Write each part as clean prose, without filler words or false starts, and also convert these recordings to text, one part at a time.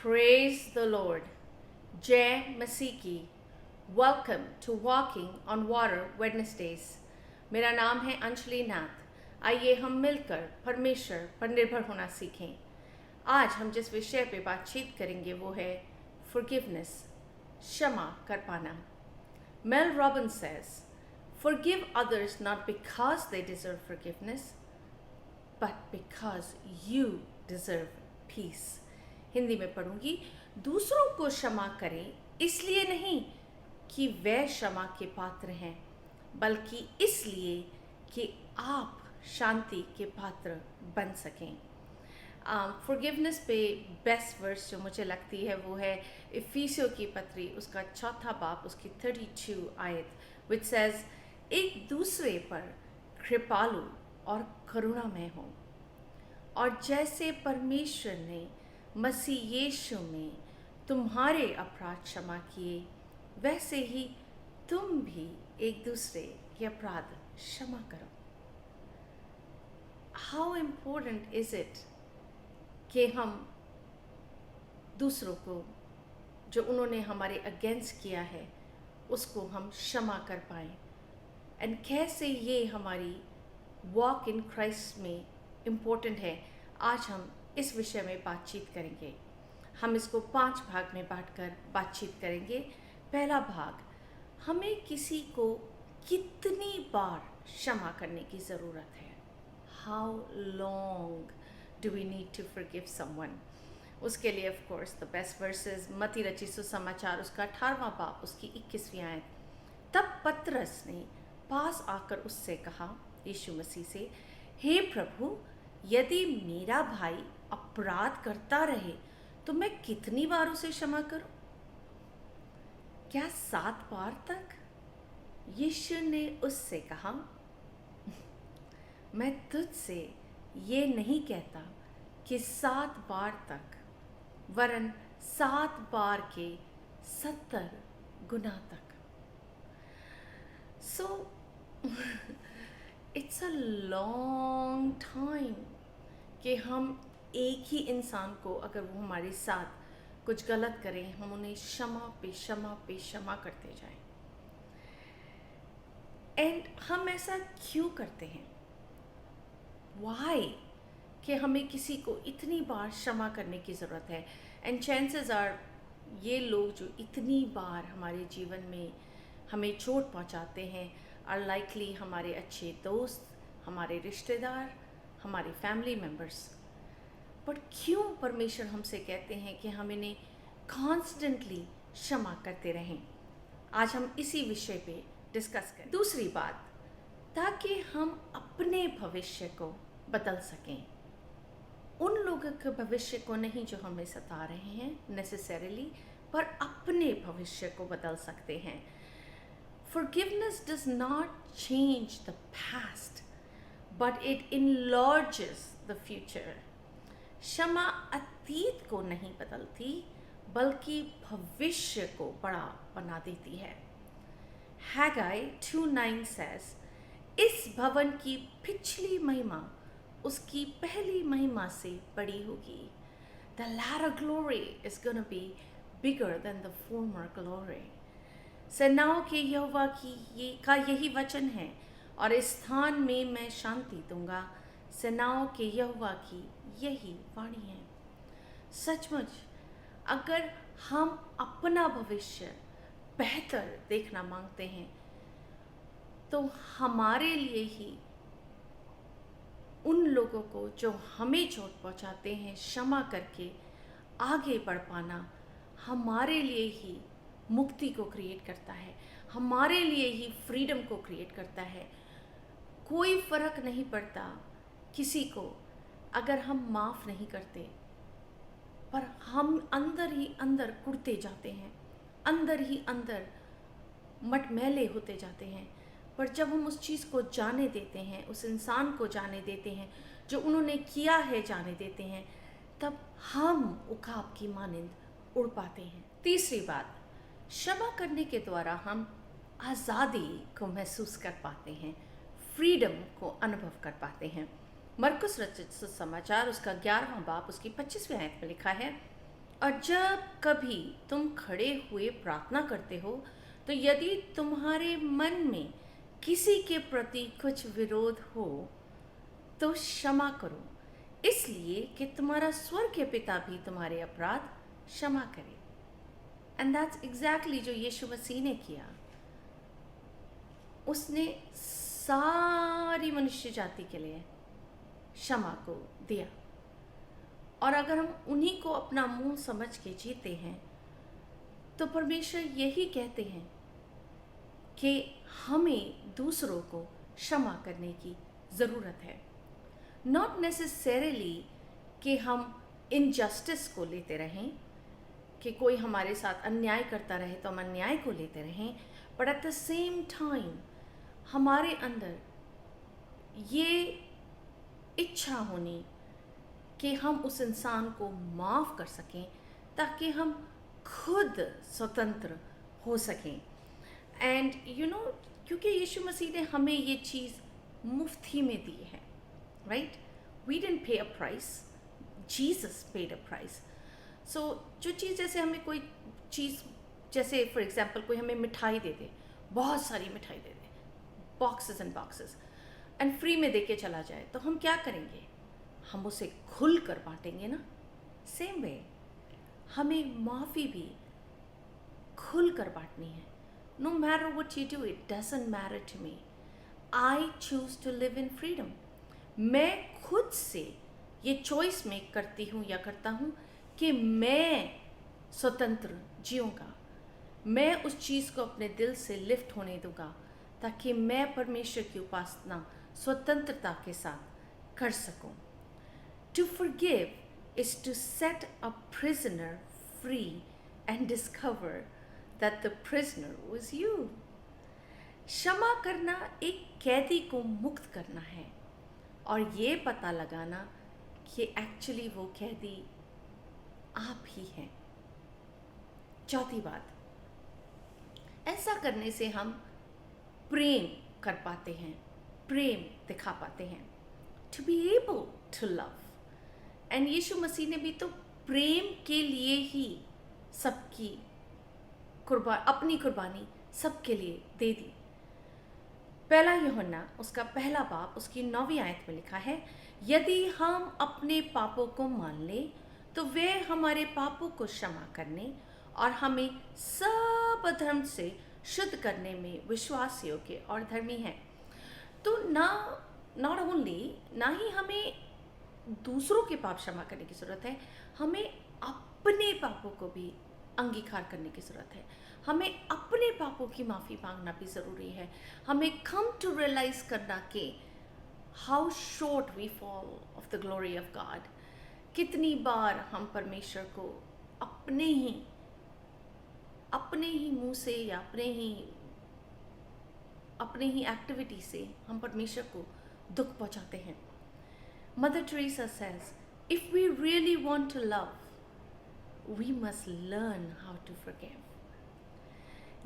Praise the Lord. जय मसीह की. Welcome to Walking on Water Wednesdays. मेरा नाम है अंजलि नाथ. आइए हम मिलकर परमेश्वर पर निर्भर होना सीखें. आज हम जिस विषय पे बातचीत करेंगे वो है forgiveness, क्षमा कर पाना. Mel Robbins says, forgive others not because they deserve forgiveness, but because you deserve peace. Hindi में पढ़ूंगी. दूसरों को क्षमा करें इसलिए नहीं कि वे क्षमा के पात्र हैं, बल्कि इसलिए कि आप शांति के पात्र बन सकें. फॉरगिवनेस पे बेस्ट वर्स जो मुझे लगती है वो है इफिसियों की पत्री उसका 4 बाब उसकी 32 आयत, विच सेज, एक दूसरे पर कृपालु और करुणामय हो, और जैसे परमेश्वर ने मसीह यीशु में तुम्हारे अपराध क्षमा किए, वैसे ही तुम भी एक दूसरे के अपराध क्षमा करो. हाउ इम्पोर्टेंट इज इट कि हम दूसरों को जो उन्होंने हमारे अगेंस्ट किया है उसको हम क्षमा कर पाएं, एंड कैसे ये हमारी वॉक इन क्राइस्ट में इम्पोर्टेंट है. आज हम इस विषय में बातचीत करेंगे. हम इसको 5 भाग में बांटकर बातचीत करेंगे. पहला भाग, हमें किसी को कितनी बार क्षमा करने की ज़रूरत है. How long do we need to forgive someone. उसके लिए of course the best verses मत्ती रचित सुसमाचार उसका 18वां बाब उसकी 21वीं आयत. तब पतरस ने पास आकर उससे कहा, यीशु मसीह से, हे प्रभु, यदि मेरा भाई अपराध करता रहे तो मैं कितनी बार उसे क्षमा करूं? क्या 7 बार तक? यीशु ने उससे कहा, मैं तुझसे ये नहीं कहता कि 7 बार तक, वरन 7 बार के 70 गुना तक. So it's a long time कि हम एक ही इंसान को, अगर वो हमारे साथ कुछ गलत करें, हम उन्हें क्षमा पे क्षमा पे क्षमा करते जाएं. एंड हम ऐसा क्यों करते हैं? वाई कि हमें किसी को इतनी बार क्षमा करने की ज़रूरत है. एंड चांसेस आर ये लोग जो इतनी बार हमारे जीवन में हमें चोट पहुंचाते हैं आर लाइकली हमारे अच्छे दोस्त, हमारे रिश्तेदार, हमारे फैमिली मेम्बर्स. बट क्यों परमेश्वर हमसे कहते हैं कि हम इन्हें कॉन्स्टेंटली क्षमा करते रहें? आज हम इसी विषय पे डिस्कस करें. दूसरी बात, ताकि हम अपने भविष्य को बदल सकें. उन लोगों के भविष्य को नहीं जो हमें सता रहे हैं नेसेसरीली, पर अपने भविष्य को बदल सकते हैं. Forgiveness does not change the past, but it enlarges the future. क्षमा अतीत को नहीं बदलती, बल्कि भविष्य को बड़ा बना देती है. Haggai 2:9 says, इस भवन की पिछली महिमा उसकी पहली महिमा से बड़ी होगी. The latter glory is going to be bigger than the former glory. सेनाओं के यहोवा का यही वचन है, और इस स्थान में मैं शांति दूंगा. सेनाओं के यहोवा की यही वाणी है. सचमुच अगर हम अपना भविष्य बेहतर देखना मांगते हैं तो हमारे लिए ही उन लोगों को जो हमें चोट पहुंचाते हैं क्षमा करके आगे बढ़ पाना हमारे लिए ही मुक्ति को क्रिएट करता है, हमारे लिए ही फ्रीडम को क्रिएट करता है. कोई फर्क नहीं पड़ता किसी को अगर हम माफ़ नहीं करते. पर हम अंदर ही अंदर कुढ़ते जाते हैं, अंदर ही अंदर मटमैले होते जाते हैं। पर जब हम उस चीज़ को जाने देते हैं, उस इंसान को जाने देते हैं जो उन्होंने किया है, जाने देते हैं, तब हम उकाब की मानिंद उड़ पाते हैं। तीसरी बात, क्षमा करने के द्वारा हम आज़ादी को महसूस कर पाते हैं, फ्रीडम को अनुभव कर पाते हैं। मरकुस रचित सुसमाचार उसका 11वां बाब उसकी 25वीं आयत में लिखा है, और जब कभी तुम खड़े हुए प्रार्थना करते हो तो यदि तुम्हारे मन में किसी के प्रति कुछ विरोध हो तो क्षमा करो, इसलिए कि तुम्हारा स्वर्गीय पिता भी तुम्हारे अपराध क्षमा करे। एंड दैट्स एग्जैक्टली जो यीशु मसीह ने किया। उसने सारी मनुष्य जाति के लिए क्षमा को दिया, और अगर हम उन्हीं को अपना मुंह समझ के जीते हैं तो परमेश्वर यही कहते हैं कि हमें दूसरों को क्षमा करने की ज़रूरत है। नॉट नेसेसरीली कि हम इनजस्टिस को लेते रहें, कि कोई हमारे साथ अन्याय करता रहे तो हम अन्याय को लेते रहें, but at the same time हमारे अंदर ये इच्छा होनी कि हम उस इंसान को माफ़ कर सकें ताकि हम खुद स्वतंत्र हो सकें। एंड क्योंकि यीशु मसीह ने हमें ये चीज़ मुफ्त ही में दी है, right? We didn't pay a price, Jesus paid a price. So जो चीज़, जैसे हमें कोई चीज़, जैसे फॉर एग्जांपल कोई हमें मिठाई दे दे, बहुत सारी मिठाई दे दे, boxes and boxes, and free में दे के चला जाए, तो हम क्या करेंगे? हम उसे खुल कर बांटेंगे ना। सेम वे हमें माफ़ी भी खुल कर बांटनी है। No matter what you do, it doesn't matter to me, I choose to live in freedom. मैं खुद से ये चॉइस मेक करती हूँ या करता हूँ कि मैं स्वतंत्र जीऊँगा। मैं उस चीज़ को अपने दिल से लिफ्ट होने दूँगा ताकि मैं परमेश्वर की उपासना स्वतंत्रता के साथ कर सकूँ। To forgive is to set a prisoner free and discover that the prisoner was you. क्षमा करना एक कैदी को मुक्त करना है और ये पता लगाना कि एक्चुअली वो कैदी आप ही हैं। चौथी बात, ऐसा करने से हम प्रेम कर पाते हैं, प्रेम दिखा पाते हैं। To be able to love. And Yeshu Masih ने भी तो प्रेम के लिए ही सबकी अपनी कुर्बानी सबके लिए दे दी। पहला यूहन्ना उसका पहला बाब उसकी 9वीं आयत में लिखा है, यदि हम अपने पापों को मान लें तो वे हमारे पापों को क्षमा करने और हमें सब अधर्म से शुद्ध करने में विश्वास योग्य और धर्मी है। तो नॉट ओनली ना ही हमें दूसरों के पाप क्षमा करने की ज़रूरत है, हमें अपने पापों को भी अंगीकार करने की ज़रूरत है। हमें अपने पापों की माफ़ी मांगना भी ज़रूरी है। हमें कम टू रियलाइज़ करना कि how short we fall of the glory of God. कितनी बार हम परमेश्वर को अपने ही मुंह से या अपने ही एक्टिविटी से हम परमेश्वर को दुख पहुंचाते हैं। Mother Teresa says, if we really want to love, we must learn how to forgive.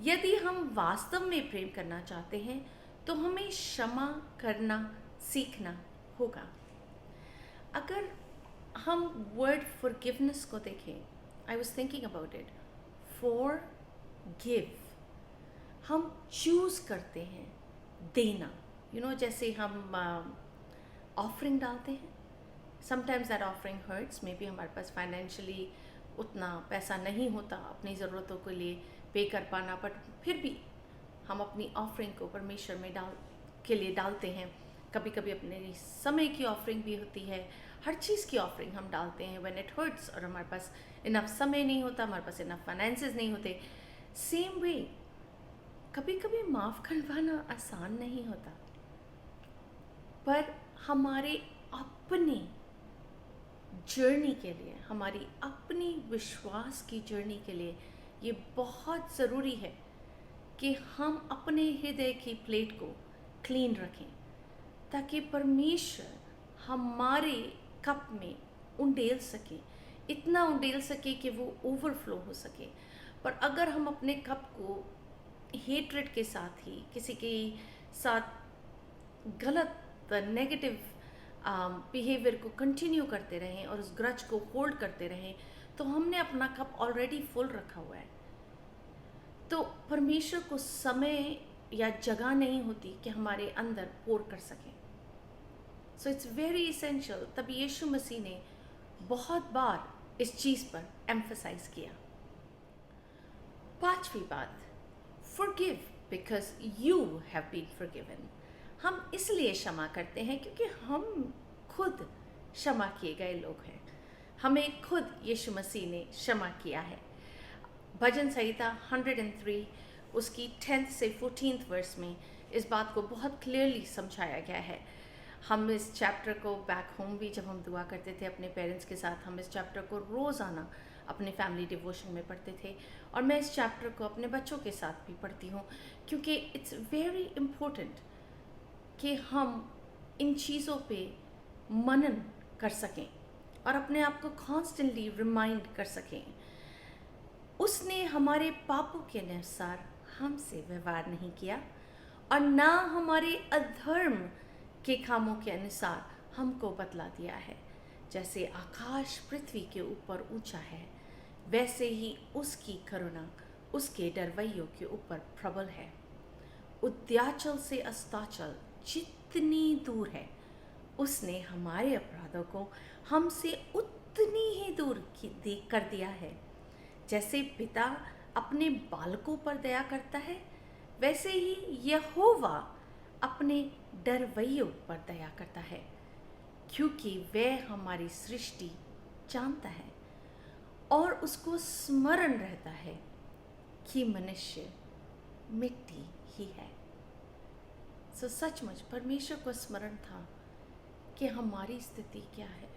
यदि हम वास्तव में प्रेम करना चाहते हैं तो हमें क्षमा करना सीखना होगा। अगर हम वर्ड forgiveness को देखें, I was thinking about it, forgive, हम चूज करते हैं देना। जैसे हम ऑफरिंग डालते हैं, sometimes that offering hurts, maybe हमारे पास फाइनेंशियली उतना पैसा नहीं होता अपनी ज़रूरतों के लिए पे कर पाना, बट फिर भी हम अपनी ऑफरिंग को परमेश्वर में डालते हैं। कभी कभी अपने समय की ऑफरिंग भी होती है, हर चीज़ की ऑफरिंग हम डालते हैं व्हेन इट हर्ट्स, और हमारे पास इनफ समय नहीं होता, हमारे पास इनफ फाइनेंसेस नहीं होते। सेम वे कभी कभी माफ़ करवाना आसान नहीं होता, पर हमारे अपने जर्नी के लिए, हमारी अपनी विश्वास की जर्नी के लिए ये बहुत ज़रूरी है कि हम अपने हृदय की प्लेट को क्लीन रखें, ताकि परमेश्वर हमारे कप में उंडेल सके, इतना उंडेल सके कि वो ओवरफ्लो हो सके। पर अगर हम अपने कप को हेट्रेड के साथ ही किसी के साथ गलत नेगेटिव बिहेवियर को कंटिन्यू करते रहें और उस ग्रज को होल्ड करते रहें, तो हमने अपना कप ऑलरेडी फुल रखा हुआ है। तो परमेश्वर को समय या जगह नहीं होती कि हमारे अंदर पोर कर सकें। So it's very essential. तब यीशु मसीह ने बहुत बार इस चीज़ पर एम्फसाइज किया। पांचवी बात, forgive because you have been forgiven। हम इसलिए क्षमा करते हैं क्योंकि हम खुद क्षमा किए गए लोग हैं। हमें खुद यीशु मसीह ने क्षमा किया है। भजन संहिता 103 उसकी 10th से 14th वर्स में इस बात को बहुत क्लियरली समझाया गया है। हम इस चैप्टर को बैक होम भी जब हम दुआ करते थे अपने पेरेंट्स के साथ, हम इस चैप्टर को रोज़ाना अपने फैमिली डिवोशन में पढ़ते थे, और मैं इस चैप्टर को अपने बच्चों के साथ भी पढ़ती हूँ, क्योंकि इट्स वेरी इम्पोर्टेंट कि हम इन चीज़ों पे मनन कर सकें और अपने आप को कॉन्स्टेंटली रिमाइंड कर सकें। उसने हमारे पापों के अनुसार हमसे व्यवहार नहीं किया और ना हमारे अधर्म के कामों के अनुसार हमको बदला दिया है। जैसे आकाश पृथ्वी के ऊपर ऊंचा है, वैसे ही उसकी करुणा उसके डरवैयों के ऊपर प्रबल है। उद्याचल से अस्ताचल जितनी दूर है, उसने हमारे अपराधों को हमसे उतनी ही दूर कर दिया है। जैसे पिता अपने बालकों पर दया करता है, वैसे ही यहोवा अपने डरवैयों पर दया करता है, क्योंकि वह हमारी सृष्टि जानता है और उसको स्मरण रहता है कि मनुष्य मिट्टी ही है। सो सचमुच परमेश्वर को स्मरण था कि हमारी स्थिति क्या है,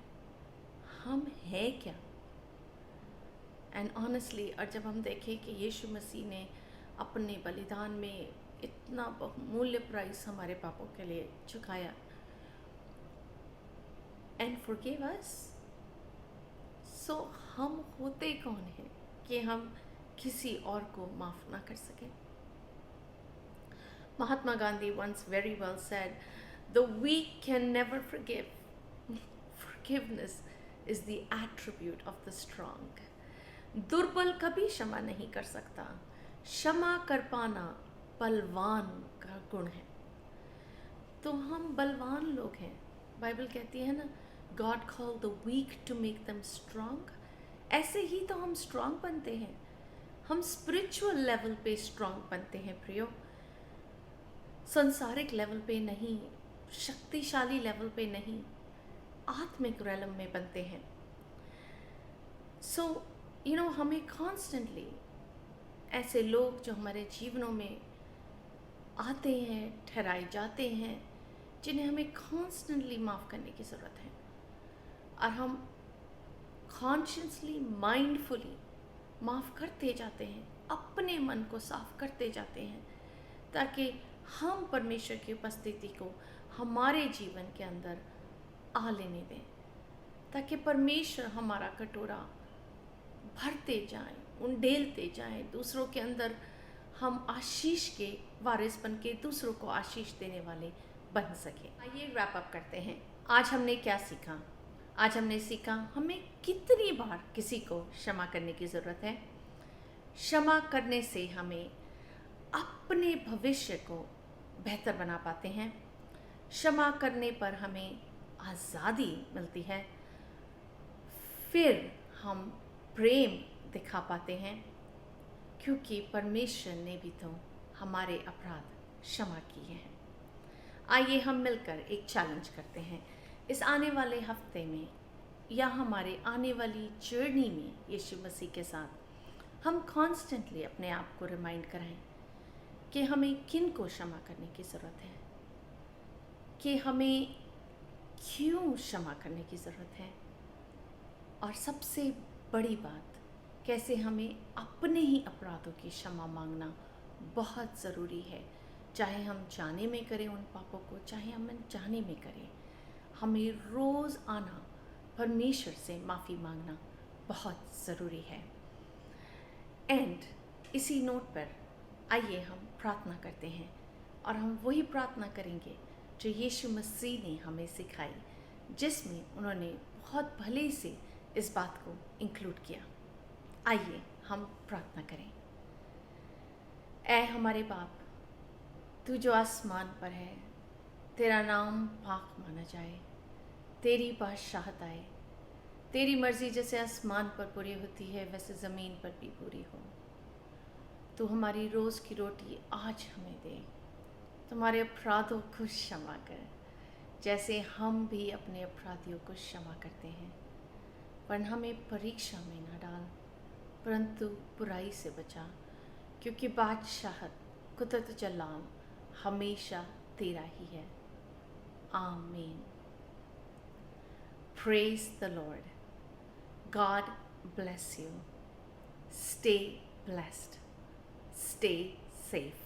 हम हैं क्या। एंड ऑनेस्टली, और जब हम देखें कि यीशु मसीह ने अपने बलिदान में इतना बहुमूल्य प्राइस हमारे पापों के लिए चुकाया एंड फॉरगिव अस, सो हम होते कौन हैं कि हम किसी और को माफ़ ना कर सकें। Mahatma Gandhi once very well said, the weak can never forgive. Forgiveness is the attribute of the strong. दुर्बल कभी क्षमा नहीं कर सकता, क्षमा कर पाना बलवान का गुण है। तो हम बलवान लोग हैं। बाइबल कहती है ना, God called the weak to make them strong। ऐसे ही तो हम स्ट्रांग बनते हैं। हम स्पिरिचुअल लेवल पे स्ट्रांग बनते हैं प्रियो, संसारिक लेवल पे नहीं, शक्तिशाली लेवल पे नहीं, आत्मिक रेलम में बनते हैं। सो हमें कॉन्स्टेंटली ऐसे लोग जो हमारे जीवनों में आते हैं, ठहराए जाते हैं, जिन्हें हमें कॉन्स्टेंटली माफ़ करने की ज़रूरत है, और हम कॉन्शियसली माइंडफुली माफ़ करते जाते हैं, अपने मन को साफ करते जाते हैं, ताकि हम परमेश्वर की उपस्थिति को हमारे जीवन के अंदर आ लेने दें, ताकि परमेश्वर हमारा कटोरा भरते जाएं, उंडेलते जाएं, दूसरों के अंदर हम आशीष के वारिस बन के दूसरों को आशीष देने वाले बन सकें। आइए रैप अप करते हैं। आज हमने क्या सीखा? आज हमने सीखा हमें कितनी बार किसी को क्षमा करने की ज़रूरत है। क्षमा करने से हमें अपने भविष्य को बेहतर बना पाते हैं। क्षमा करने पर हमें आज़ादी मिलती है। फिर हम प्रेम दिखा पाते हैं, क्योंकि परमेश्वर ने भी तो हमारे अपराध क्षमा किए हैं। आइए हम मिलकर एक चैलेंज करते हैं। इस आने वाले हफ्ते में या हमारे आने वाली जर्नी में यीशु मसीह के साथ हम कॉन्स्टेंटली अपने आप को रिमाइंड कराएं कि हमें किन को क्षमा करने की ज़रूरत है, कि हमें क्यों क्षमा करने की ज़रूरत है, और सबसे बड़ी बात, कैसे हमें अपने ही अपराधों की क्षमा मांगना बहुत ज़रूरी है। चाहे हम जाने में करें उन पापों को, चाहे हम अनजाने में करें, हमें रोज़ आना परमेश्वर से माफ़ी मांगना बहुत ज़रूरी है। एंड इसी नोट पर आइए हम प्रार्थना करते हैं, और हम वही प्रार्थना करेंगे जो यीशु मसीह ने हमें सिखाई, जिसमें उन्होंने बहुत भले से इस बात को इंक्लूड किया। आइए हम प्रार्थना करें। ऐ हमारे बाप, तू जो आसमान पर है, तेरा नाम पाक माना जाए, तेरी बादशाहत आए, तेरी मर्ज़ी जैसे आसमान पर पूरी होती है वैसे ज़मीन पर भी पूरी हो। तू हमारी रोज़ की रोटी आज हमें दे, तुम्हारे अपराधों को क्षमा कर जैसे हम भी अपने अपराधियों को क्षमा करते हैं। पर हमें परीक्षा में न डाल, परंतु बुराई से बचा, क्योंकि बादशाहत, कुदरत, जलाल हमेशा तेरा ही है। आमीन। Praise the Lord. God bless you. Stay blessed. Stay safe.